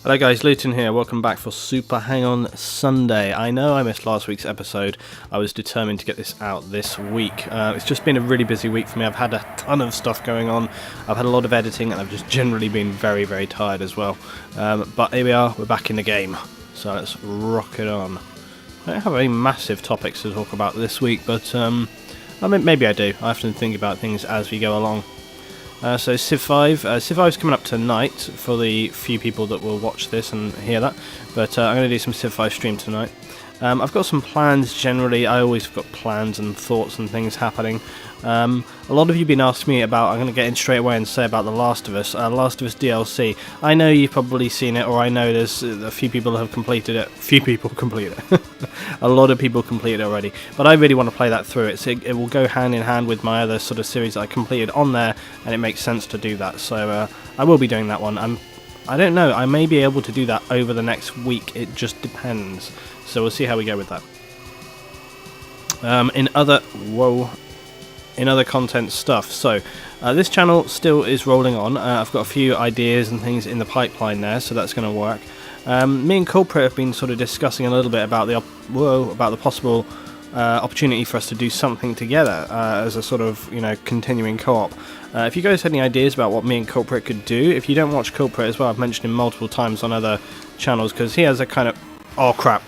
Hello guys, Luton here, welcome back for Super Hang-On Sunday. I know I missed last week's episode. I was determined to get this out this week. It's just been a really busy week for me. I've had a ton of stuff going on. I've had a lot of editing and I've just generally been very, very tired as well. But here we are, we're back in the game. So let's rock it on. I don't have any massive topics to talk about this week, but I mean, maybe I do. I have to think about things as we go along. So Civ 5. Civ 5 is coming up tonight for the few people that will watch this and hear that. But I'm going to do some Civ 5 stream tonight. I've got some plans generally. I always got plans and thoughts and things happening. A lot of you have been asking me about, I'm going to get in straight away and say about The Last of Us. Last of Us DLC. I know you've probably seen it, or I know there's a few people that have completed it. Few people completed it. A lot of people completed it already. But I really want to play that through. It will go hand in hand with my other sort of series that I completed on there, and it makes sense to do that. So I will be doing that one. I don't know, I may be able to do that over the next week. It just depends. So we'll see how we go with that. In other content stuff, so this channel still is rolling on. I've got a few ideas and things in the pipeline there, so that's going to work. Me and Culprit have been sort of discussing a little bit about the possible opportunity for us to do something together as a sort of, continuing co-op. If you guys had any ideas about what me and Culprit could do, if you don't watch Culprit as well, I've mentioned him multiple times on other channels because he has a kind of... Oh crap.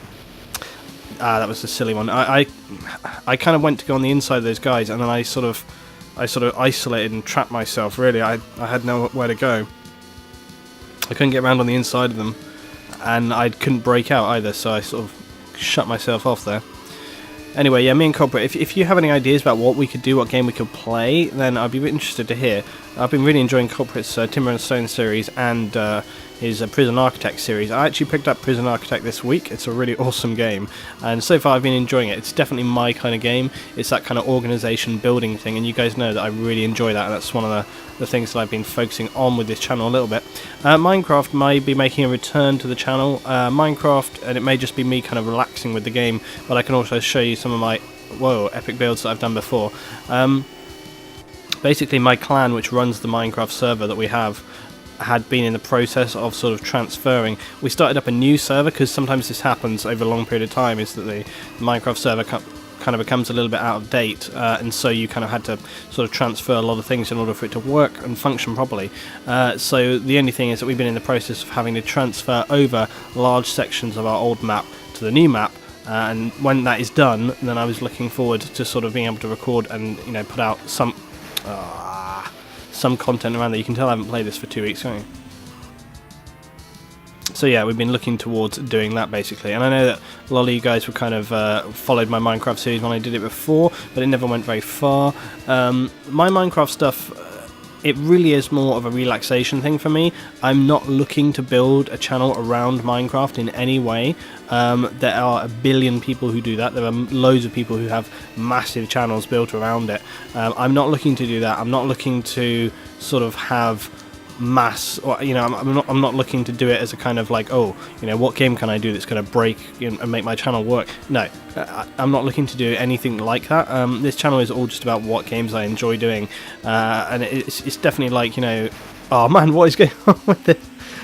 That was a silly one. I kind of went to go on the inside of those guys, and then I sort of isolated and trapped myself. Really, I had nowhere to go. I couldn't get around on the inside of them, and I couldn't break out either. So I sort of shut myself off there. Anyway, yeah, me and Culprit. If you have any ideas about what we could do, what game we could play, then I'd be interested to hear. I've been really enjoying Culprit's Timber and Stone series and his Prison Architect series. I actually picked up Prison Architect this week. It's a really awesome game, and so far I've been enjoying it. It's definitely my kind of game. It's that kind of organisation building thing, and you guys know that I really enjoy that, and that's one of the things that I've been focusing on with this channel a little bit. Minecraft may be making a return to the channel. Minecraft, and it may just be me kind of relaxing with the game, but I can also show you some of my epic builds that I've done before. Basically, my clan, which runs the Minecraft server that we have, had been in the process of sort of transferring. We started up a new server because sometimes this happens over a long period of time, is that the Minecraft server kind of becomes a little bit out of date, and so you kind of had to sort of transfer a lot of things in order for it to work and function properly. So the only thing is that we've been in the process of having to transfer over large sections of our old map to the new map, and when that is done, then I was looking forward to sort of being able to record and put out some content around that. You can tell I haven't played this for 2 weeks, can't you? So yeah, we've been looking towards doing that basically, and I know that a lot of you guys were kind of followed my Minecraft series when I did it before, but it never went very far. My Minecraft stuff, it really is more of a relaxation thing for me. I'm not looking to build a channel around Minecraft in any way. There are a billion people who do that. There are loads of people who have massive channels built around it. I'm not looking to do that. I'm not looking to sort of have mass, or I'm not looking to do it as a kind of like, what game can I do that's going to break and make my channel work. No, I'm not looking to do anything like that. This channel is all just about what games I enjoy doing, and it's definitely like, oh man, what is going on with this?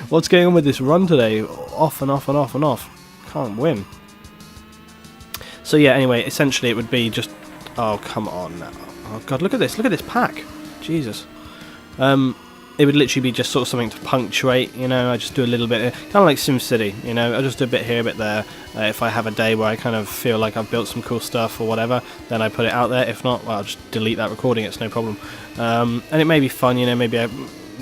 What's going on with this run today? Off and off and off and off. Can't win. So yeah, anyway, essentially it would be just... Oh, come on now. Oh god, look at this pack. Jesus. It would literally be just sort of something to punctuate, I just do a little bit, kind of like SimCity, I just do a bit here, a bit there. If I have a day where I kind of feel like I've built some cool stuff or whatever, then I put it out there. If not, well, I'll just delete that recording, it's no problem. And it may be fun, maybe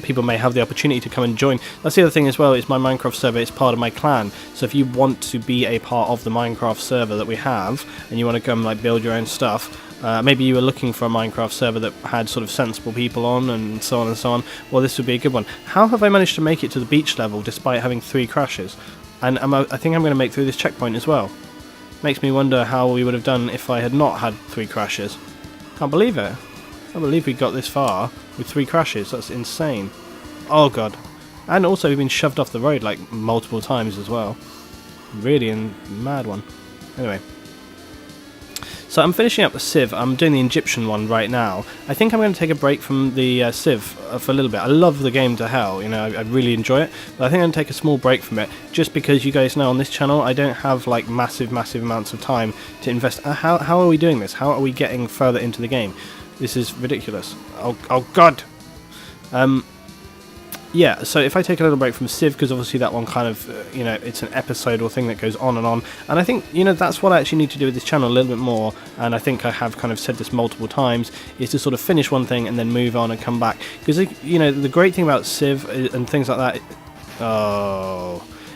people may have the opportunity to come and join. That's the other thing as well, is my Minecraft server is part of my clan, so if you want to be a part of the Minecraft server that we have, and you want to come like build your own stuff, maybe you were looking for a Minecraft server that had sort of sensible people on and so on and so on, well, this would be a good one. How have I managed to make it to the beach level despite having 3 crashes? And I think I'm going to make through this checkpoint as well. Makes me wonder how we would have done if I had not had 3 crashes. Can't believe it. I believe we got this far with 3 crashes. That's insane. Oh god. And also we've been shoved off the road like multiple times as well. Really a mad one. Anyway. So I'm finishing up the Civ. I'm doing the Egyptian one right now. I think I'm going to take a break from the Civ for a little bit. I love the game to hell, you know, I really enjoy it, but I think I'm going to take a small break from it, just because you guys know on this channel I don't have like massive amounts of time to invest. How are we doing this? How are we getting further into the game? This is ridiculous. Oh God! Yeah, so if I take a little break from Civ, because obviously that one kind of, you know, it's an episode or thing that goes on, and I think, you know, that's what I actually need to do with this channel a little bit more, and I think I have kind of said this multiple times, is to sort of finish one thing and then move on and come back, because, you know, the great thing about Civ and things like that,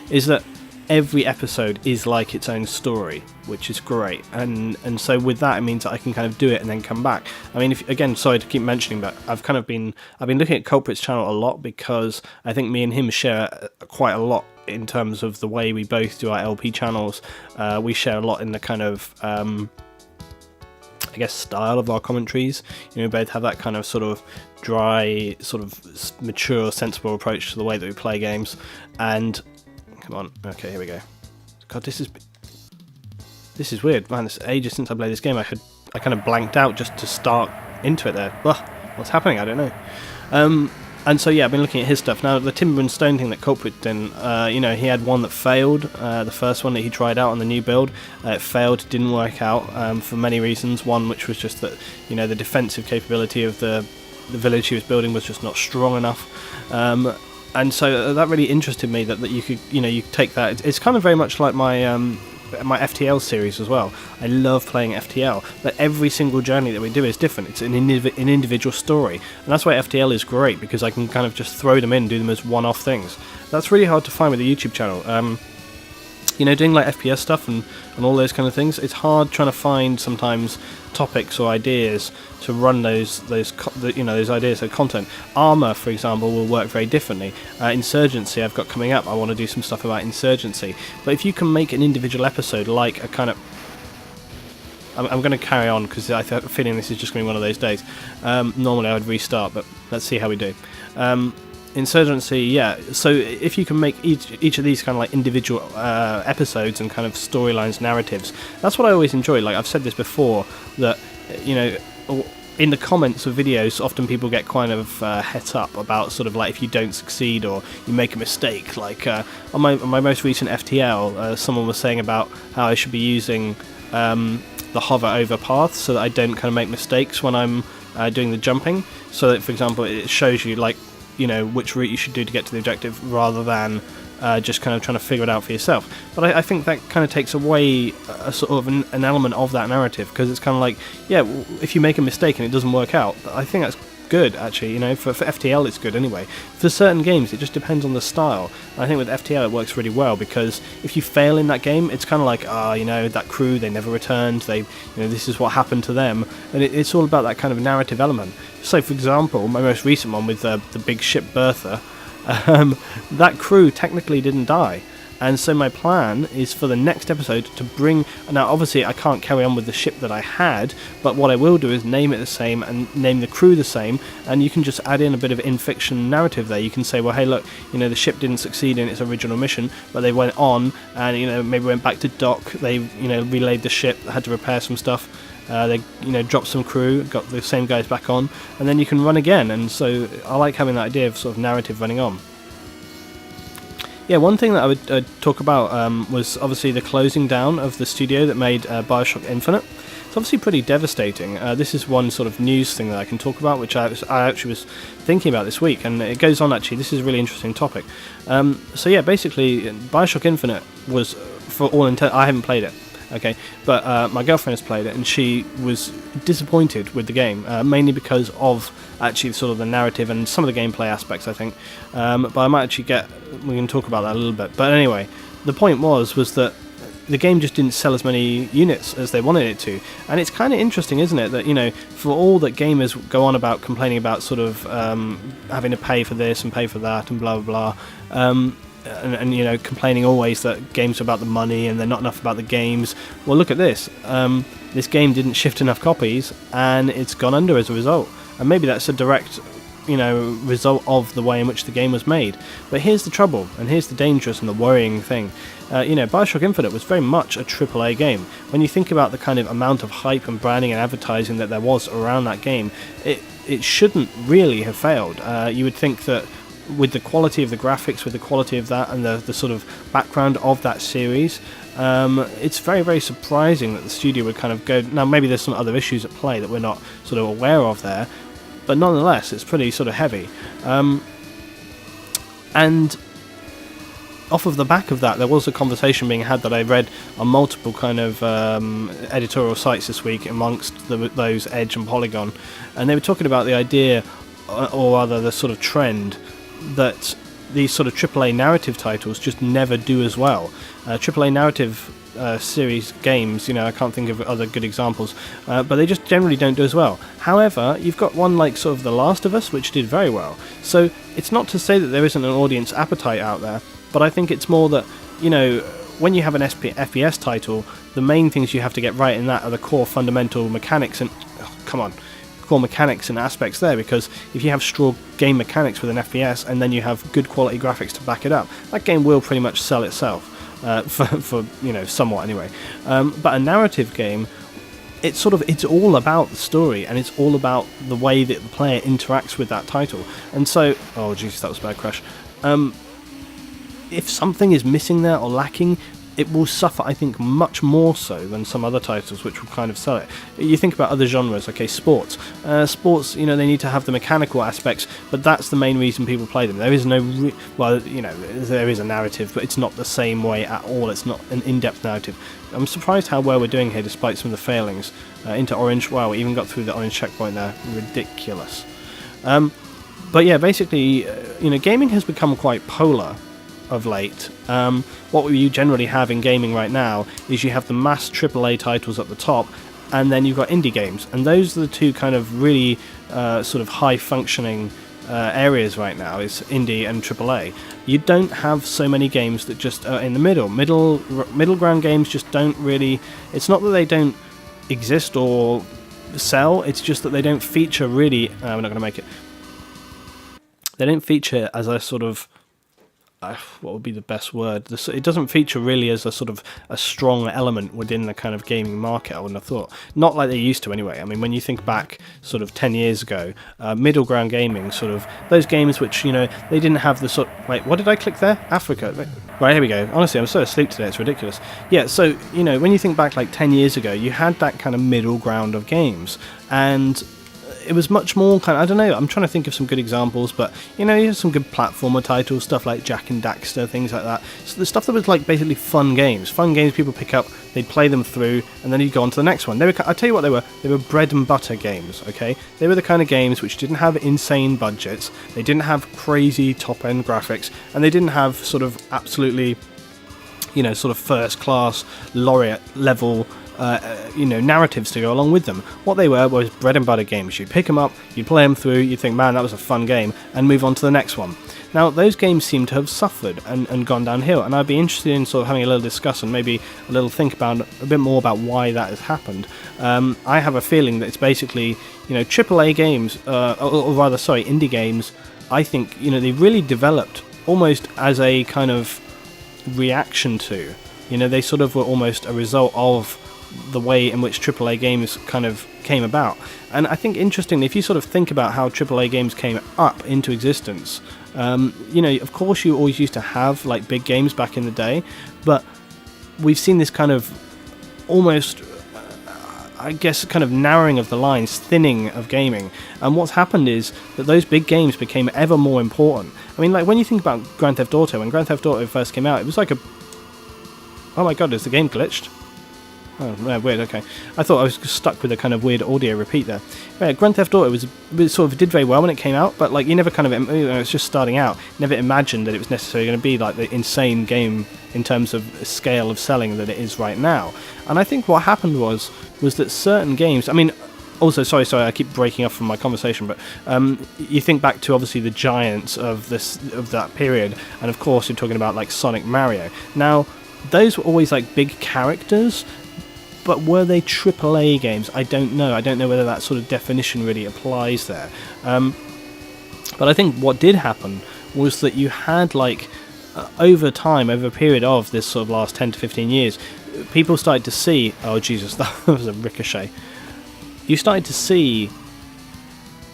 is that every episode is like its own story, which is great, and so with that it means that I can kind of do it and then come back. I mean, again, sorry to keep mentioning, but I've been looking at Culprit's channel a lot, because I think me and him share quite a lot in terms of the way we both do our LP channels. We share a lot in the kind of I guess style of our commentaries. You know, we both have that kind of sort of dry, sort of mature, sensible approach to the way that we play games. And come on, okay, here we go. God, this is weird, man. It's ages since I played this game. I kind of blanked out just to start into it there. Ugh, what's happening? I don't know. And so yeah, I've been looking at his stuff. Now the Timber and Stone thing that Culprit did, you know, he had one that failed. The first one that he tried out on the new build, it failed, didn't work out for many reasons. One, which was just that, you know, the defensive capability of the village he was building was just not strong enough. And so that really interested me that you could, you know, you take that. It's kind of very much like my FTL series as well. I love playing FTL, but every single journey that we do is different. It's an individual story, and that's why FTL is great, because I can kind of just throw them in, do them as one-off things. That's really hard to find with the YouTube channel. You know, doing like FPS stuff and all those kind of things, it's hard trying to find sometimes topics or ideas to run those ideas of content. Armour, for example, will work very differently. Insurgency, I've got coming up. I want to do some stuff about Insurgency. But if you can make an individual episode, like a kind of, I'm going to carry on because I have a feeling this is just going to be one of those days. Normally I would restart, but let's see how we do. Insurgency, yeah. So if you can make each of these kind of like individual episodes and kind of storylines, narratives, that's what I always enjoy. Like I've said this before, that, you know, in the comments of videos, often people get kind of het up about sort of like if you don't succeed or you make a mistake. Like on my most recent FTL, someone was saying about how I should be using the hover over path so that I don't kind of make mistakes when I'm doing the jumping. So that, for example, it shows you like, you know, which route you should do to get to the objective, rather than just kind of trying to figure it out for yourself. But I think that kind of takes away a sort of an element of that narrative, because it's kind of like, yeah, if you make a mistake and it doesn't work out, I think that's good, actually. You know, for FTL it's good anyway. For certain games it just depends on the style, and I think with FTL it works really well, because if you fail in that game, it's kind of like, you know, that crew, they never returned, you know, this is what happened to them, and it's all about that kind of narrative element. So for example, my most recent one with the big ship Bertha, that crew technically didn't die. And so my plan is for the next episode to bring... Now, obviously, I can't carry on with the ship that I had, but what I will do is name it the same and name the crew the same, and you can just add in a bit of in-fiction narrative there. You can say, well, hey, look, you know, the ship didn't succeed in its original mission, but they went on and, you know, maybe went back to dock. They, you know, relayed the ship, had to repair some stuff. They, you know, dropped some crew, got the same guys back on, and then you can run again. And so I like having that idea of sort of narrative running on. Yeah, one thing that I would talk about was obviously the closing down of the studio that made Bioshock Infinite. It's obviously pretty devastating. This is one sort of news thing that I can talk about, which I actually was thinking about this week, and it goes on actually. This is a really interesting topic. So yeah, basically, Bioshock Infinite was, for all intent, I haven't played it. Okay, but my girlfriend has played it, and she was disappointed with the game, mainly because of actually sort of the narrative and some of the gameplay aspects, I think. But I might actually we can talk about that a little bit. But anyway, the point was that the game just didn't sell as many units as they wanted it to, and it's kind of interesting, isn't it, that, you know, for all that gamers go on about complaining about sort of having to pay for this and pay for that and blah blah blah. And you know, complaining always that games are about the money and they're not enough about the games. Well, look at this. This game didn't shift enough copies, and it's gone under as a result. And maybe that's a direct result of the way in which the game was made. But here's the trouble, and here's the dangerous and the worrying thing. Bioshock Infinite was very much a AAA game. When you think about the kind of amount of hype and branding and advertising that there was around that game, it shouldn't really have failed. You would think that with the quality of the graphics, with the quality of that, and the sort of background of that series, it's very, very surprising that the studio would kind of go... Now, maybe there's some other issues at play that we're not sort of aware of there, but nonetheless, it's pretty sort of heavy. And off of the back of that, there was a conversation being had that I read on multiple kind of editorial sites this week amongst those Edge and Polygon, and they were talking about the idea, or rather the sort of trend, that these sort of AAA narrative titles just never do as well. AAA narrative series games, I can't think of other good examples, but they just generally don't do as well. However, you've got one like sort of The Last of Us, which did very well. So it's not to say that there isn't an audience appetite out there, but I think it's more that, when you have an FPS title, the main things you have to get right in that are the core fundamental mechanics and... core mechanics and aspects there, because if you have strong game mechanics with an FPS and then you have good quality graphics to back it up, that game will pretty much sell itself, for somewhat anyway. But a narrative game, it's all about the story, and it's all about the way that the player interacts with that title. And so, oh jeez, that was a bad crash. If something is missing there or lacking, it will suffer, I think, much more so than some other titles which will kind of sell it. You think about other genres, okay, sports. Sports, they need to have the mechanical aspects, but that's the main reason people play them. There is no... there is a narrative, but it's not the same way at all. It's not an in-depth narrative. I'm surprised how well we're doing here, despite some of the failings. Into Orange, wow, we even got through the Orange checkpoint there. Ridiculous. But yeah, basically, gaming has become quite polar of late. What you generally have in gaming right now is you have the mass AAA titles at the top, and then you've got indie games, and those are the two kind of really sort of high functioning areas right now, is indie and AAA. You don't have so many games that just are in the middle ground games just don't really... It's not that they don't exist or sell, it's just that they don't feature really... we're not going to make it. They don't feature as a sort of... what would be the best word? It doesn't feature really as a sort of a strong element within the kind of gaming market, I wouldn't have thought. Not like they used to anyway. I mean, when you think back sort of 10 years ago, middle ground gaming, sort of those games which, they didn't have the sort... Wait, what did I click there? Africa. Right, here we go. Honestly, I'm so asleep today, it's ridiculous. Yeah, so, when you think back like 10 years ago, you had that kind of middle ground of games, and... it was much more kind of, I don't know, I'm trying to think of some good examples, but, you have some good platformer titles, stuff like Jak and Daxter, things like that. So the stuff that was like basically fun games people pick up, they'd play them through, and then you'd go on to the next one. I tell you what they were bread and butter games, okay? They were the kind of games which didn't have insane budgets, they didn't have crazy top-end graphics, and they didn't have sort of absolutely, sort of first-class laureate level narratives to go along with them. What they were was bread and butter games. You'd pick them up, you'd play them through, you'd think, man, that was a fun game, and move on to the next one. Now, those games seem to have suffered and gone downhill, and I'd be interested in sort of having a little discussion, maybe a little think about a bit more about why that has happened. I have a feeling that it's basically, AAA games, or rather, sorry, indie games, I think, they really developed almost as a kind of reaction to, they sort of were almost a result of the way in which AAA games kind of came about. And I think, interestingly, if you sort of think about how AAA games came up into existence, of course you always used to have like big games back in the day, but we've seen this kind of almost, I guess, kind of narrowing of the lines, thinning of gaming. And what's happened is that those big games became ever more important. I mean, like when you think about Grand Theft Auto, when Grand Theft Auto first came out, it was like a... Oh my god, is the game glitched? Oh, yeah, weird, okay. I thought I was stuck with a kind of weird audio repeat there. Yeah, Grand Theft Auto it sort of did very well when it came out, but like you never kind of, it's just starting out, never imagined that it was necessarily going to be like the insane game in terms of scale of selling that it is right now. And I think what happened was that certain games, I mean, also, sorry, I keep breaking off from my conversation, but you think back to obviously the giants of that period, and of course you're talking about like Sonic, Mario. Now, those were always like big characters, but were they AAA games? I don't know. I don't know whether that sort of definition really applies there. But I think what did happen was that you had like over time, over a period of this sort of last 10 to 15 years, people started to see, oh Jesus, that was a ricochet. You started to see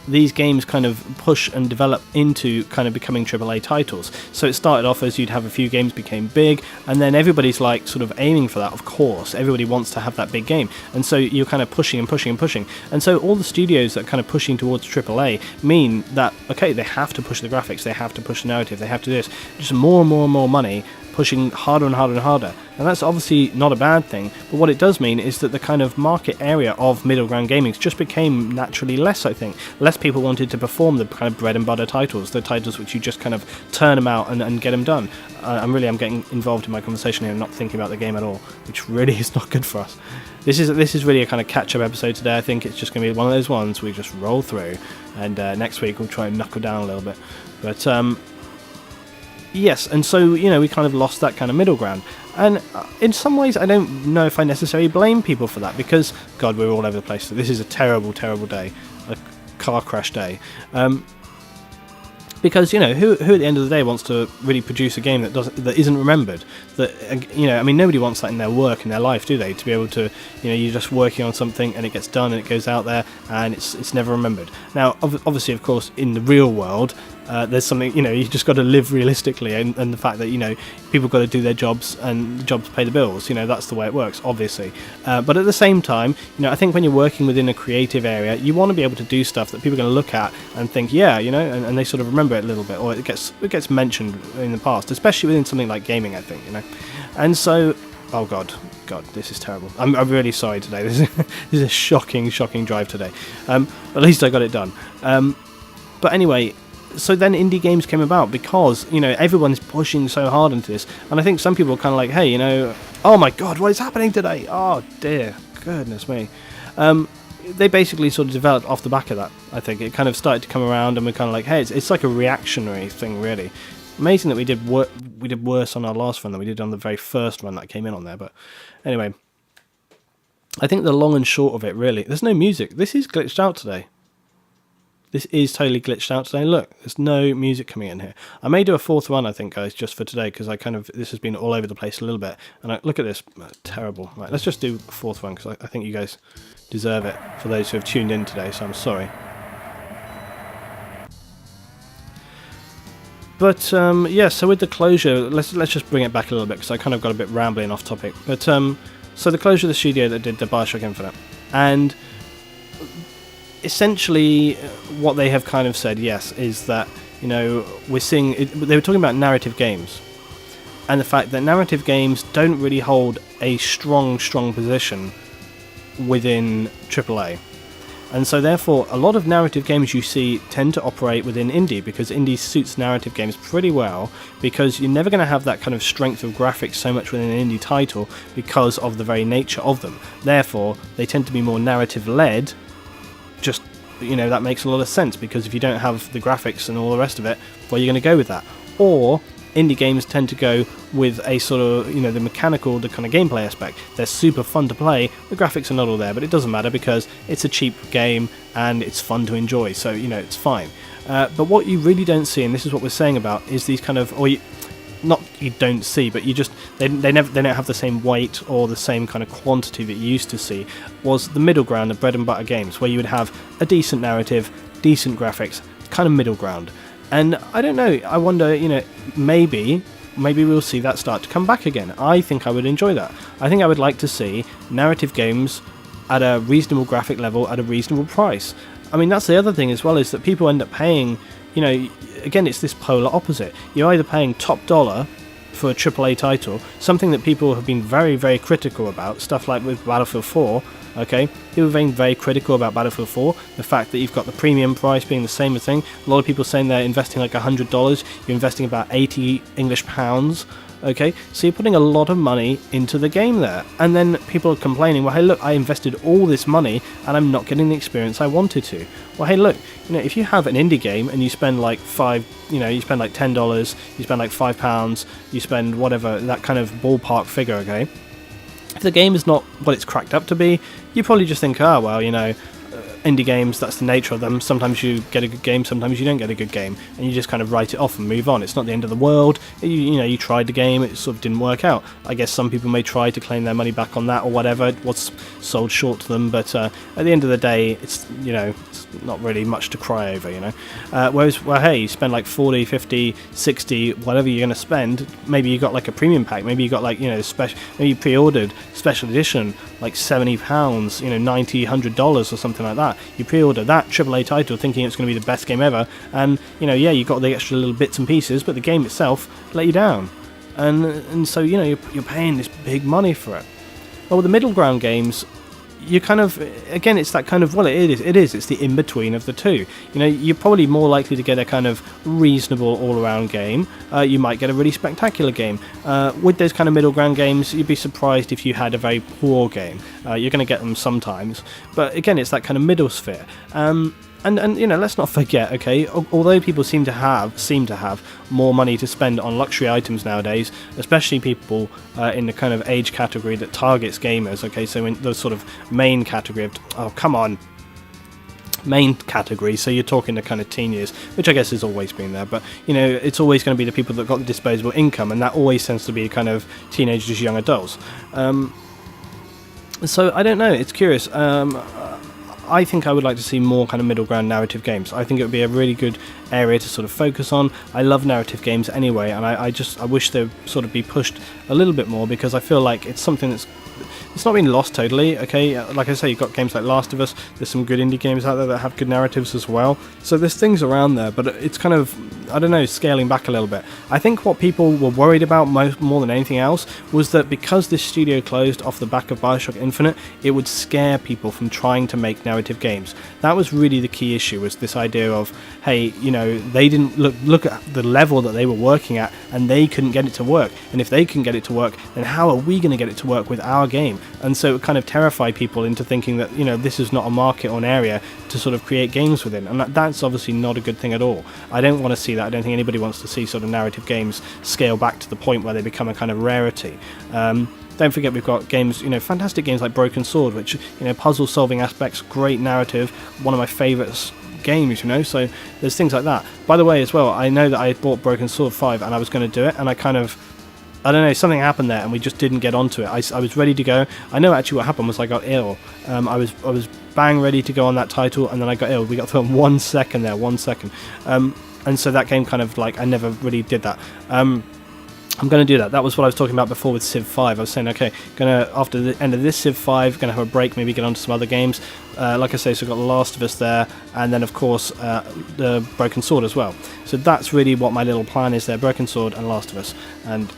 these games kind of push and develop into kind of becoming AAA titles. So it started off as you'd have a few games became big, and then everybody's like sort of aiming for that. Of course, everybody wants to have that big game, and so you're kind of pushing and pushing and pushing. And so all the studios that are kind of pushing towards AAA mean that, okay, they have to push the graphics, they have to push the narrative, they have to do this, just more and more and more money, pushing harder and harder and harder. And that's obviously not a bad thing, but what it does mean is that the kind of market area of middle ground gaming just became naturally less, I think. Less people wanted to perform the kind of bread and butter titles, the titles which you just kind of turn them out and get them done. I'm getting involved in my conversation here and not thinking about the game at all, which really is not good for us. This is really a kind of catch-up episode today. I think it's just going to be one of those ones we just roll through, and next week we'll try and knuckle down a little bit. But yes, and so, you know, we kind of lost that kind of middle ground. And in some ways, I don't know if I necessarily blame people for that, because, God, we're all over the place. So this is a terrible, terrible day, a car crash day. Because, you know, who at the end of the day wants to really produce a game that isn't remembered? That, you know, I mean, nobody wants that in their work, in their life, do they? To be able to, you know, you're just working on something and it gets done and it goes out there and it's never remembered. Now, obviously, of course, in the real world, there's something, you know, you just got to live realistically, and the fact that, you know, people got to do their jobs and the jobs pay the bills, you know, that's the way it works, obviously. But at the same time, you know, I think when you're working within a creative area, you want to be able to do stuff that people are going to look at and think, yeah, you know, and they sort of remember it a little bit, or it gets mentioned in the past, especially within something like gaming, I think, you know. And so, oh God, this is terrible. I'm really sorry today. This is a shocking drive today. At least I got it done. But anyway, so then indie games came about because, you know, everyone's pushing so hard into this, and I think some people are kind of like, hey, you know, oh my God, what is happening today? Oh dear, goodness me. They basically sort of developed off the back of that. I think it kind of started to come around, and we're kind of like, hey, it's like a reactionary thing, really. Amazing that we did worse on our last run than we did on the very first run that came in on there. But anyway, I think the long and short of it, really, there's no music. This is glitched out today. This is totally glitched out today. Look, there's no music coming in here. I may do a fourth run, I think, guys, just for today, because this has been all over the place a little bit. And look at this, terrible. Right, let's just do a fourth one, because I think you guys deserve it for those who have tuned in today, so I'm sorry. But yeah, so with the closure, let's just bring it back a little bit, because I kind of got a bit rambling off topic. But so the closure of the studio that did the Bioshock Infinite, and essentially what they have kind of said, yes, is that, you know, we're seeing they were talking about narrative games, and the fact that narrative games don't really hold a strong position within AAA. And so therefore a lot of narrative games you see tend to operate within indie, because indie suits narrative games pretty well, because you're never going to have that kind of strength of graphics so much within an indie title because of the very nature of them. Therefore they tend to be more narrative led. Just, you know, that makes a lot of sense, because if you don't have the graphics and all the rest of it, well, you're going to go with that. Or indie games tend to go with a sort of, you know, the mechanical, the kind of gameplay aspect. They're super fun to play, the graphics are not all there, but it doesn't matter because it's a cheap game and it's fun to enjoy, so, you know, it's fine. But what you really don't see, and this is what we're saying about, is these kind of, you don't see, but you just, they don't have the same weight or the same kind of quantity that you used to see, was the middle ground of bread and butter games, where you would have a decent narrative, decent graphics, kind of middle ground. And I don't know, I wonder, you know, maybe we'll see that start to come back again. I think I would enjoy that. I think I would like to see narrative games at a reasonable graphic level at a reasonable price. I mean, that's the other thing as well, is that people end up paying, you know, again, it's this polar opposite. You're either paying top dollar for a AAA title, something that people have been very, very critical about, stuff like with Battlefield 4, okay? People have been very critical about Battlefield 4, the fact that you've got the premium price being the same thing. A lot of people saying they're investing like $100, you're investing about 80 English pounds, okay? So you're putting a lot of money into the game there. And then people are complaining, well, hey, look, I invested all this money and I'm not getting the experience I wanted to. Well, hey, look, you know, if you have an indie game and you spend like you spend like $10, you spend like £5, you spend whatever, that kind of ballpark figure, okay? If the game is not what it's cracked up to be, you probably just think, oh, well, you know, indie games, that's the nature of them. Sometimes you get a good game, sometimes you don't get a good game, and you just kind of write it off and move on. It's not the end of the world. You tried the game, it sort of didn't work out. I guess some people may try to claim their money back on that or whatever. It was sold short to them, but at the end of the day, it's not really much to cry over, whereas, well, hey, you spend like 40, 50, 60, whatever you're going to spend. Maybe you got like a premium pack, maybe you got like, special, maybe you pre-ordered special edition, like £70, $90, $100 or something like that. You pre-order that AAA title thinking it's going to be the best game ever, and you got the extra little bits and pieces, but the game itself let you down, and so you're paying this big money for it. Well, with the middle ground games, you kind of, again, it's that kind of, well, it's the in-between of the two. You're probably more likely to get a kind of reasonable all-around game. You might get a really spectacular game. With those kind of middle ground games, you'd be surprised if you had a very poor game. You're going to get them sometimes, but again, it's that kind of middle sphere. And let's not forget, okay, although people seem to have more money to spend on luxury items nowadays, especially people in the kind of age category that targets gamers, okay, so in the sort of main category of, main category, so you're talking the kind of teen years, which I guess has always been there, but it's always going to be the people that got the disposable income, and that always tends to be kind of teenagers, young adults. So I don't know, it's curious. I think I would like to see more kind of middle ground narrative games. I think it would be a really good area to sort of focus on. I love narrative games anyway, and I wish they would sort of be pushed a little bit more, because I feel like it's something it's not been lost totally, okay? Like I say, you've got games like Last of Us, there's some good indie games out there that have good narratives as well, so there's things around there, but it's kind of, I don't know, scaling back a little bit. I think what people were worried about more than anything else was that because this studio closed off the back of Bioshock Infinite, it would scare people from trying to make narrative games. That was really the key issue, was this idea of, hey, they didn't look at the level that they were working at, and they couldn't get it to work, and if they couldn't get it to work, then how are we going to get it to work with our game? And so it kind of terrified people into thinking that this is not a market or an area to sort of create games within, and that's obviously not a good thing at all. I don't want to see that. I don't think anybody wants to see sort of narrative games scale back to the point where they become a kind of rarity. Don't forget, we've got games, fantastic games like Broken Sword, which, puzzle solving aspects, great narrative, one of my favourites games, so there's things like that. By the way, as well, I know that I had bought Broken Sword 5 and I was going to do it, and I don't know, something happened there and we just didn't get onto it. I was ready to go. I know actually what happened was I got ill. I was bang ready to go on that title, and then I got ill. We got through 1 second there, 1 second. And so that game kind of like, I never really did that. I'm going to do that. That was what I was talking about before with Civ 5. I was saying, okay, after the end of this Civ 5, going to have a break, maybe get on to some other games. Like I say, so I've got The Last of Us there, and then of course the Broken Sword as well. So that's really what my little plan is there, Broken Sword and Last of Us, and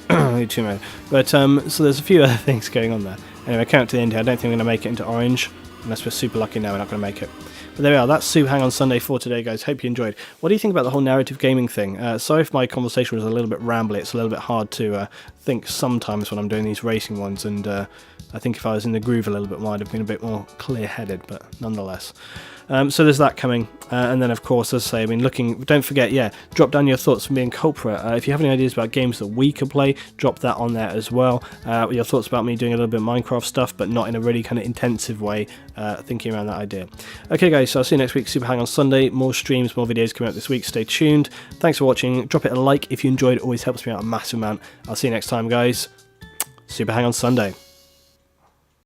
too many. But so there's a few other things going on there. Anyway, count to the end here. I don't think we're going to make it into orange, unless we're super lucky. No, we're not going to make it. But there we are, that's Super Hang on Sunday for today, guys. Hope you enjoyed. What do you think about the whole narrative gaming thing? Sorry if my conversation was a little bit rambly. It's a little bit hard to think sometimes when I'm doing these racing ones, and I think if I was in the groove a little bit more, I'd have been a bit more clear-headed, but nonetheless. So there's that coming, and then of course, as I say, don't forget, drop down your thoughts from being culprit. If you have any ideas about games that we could play, drop that on there as well. Your thoughts about me doing a little bit of Minecraft stuff, but not in a really kind of intensive way, thinking around that idea. Okay guys, so I'll see you next week, Super Hang on Sunday. More streams, more videos coming out this week, stay tuned. Thanks for watching, drop it a like if you enjoyed, it always helps me out a massive amount. I'll see you next time guys, Super Hang on Sunday.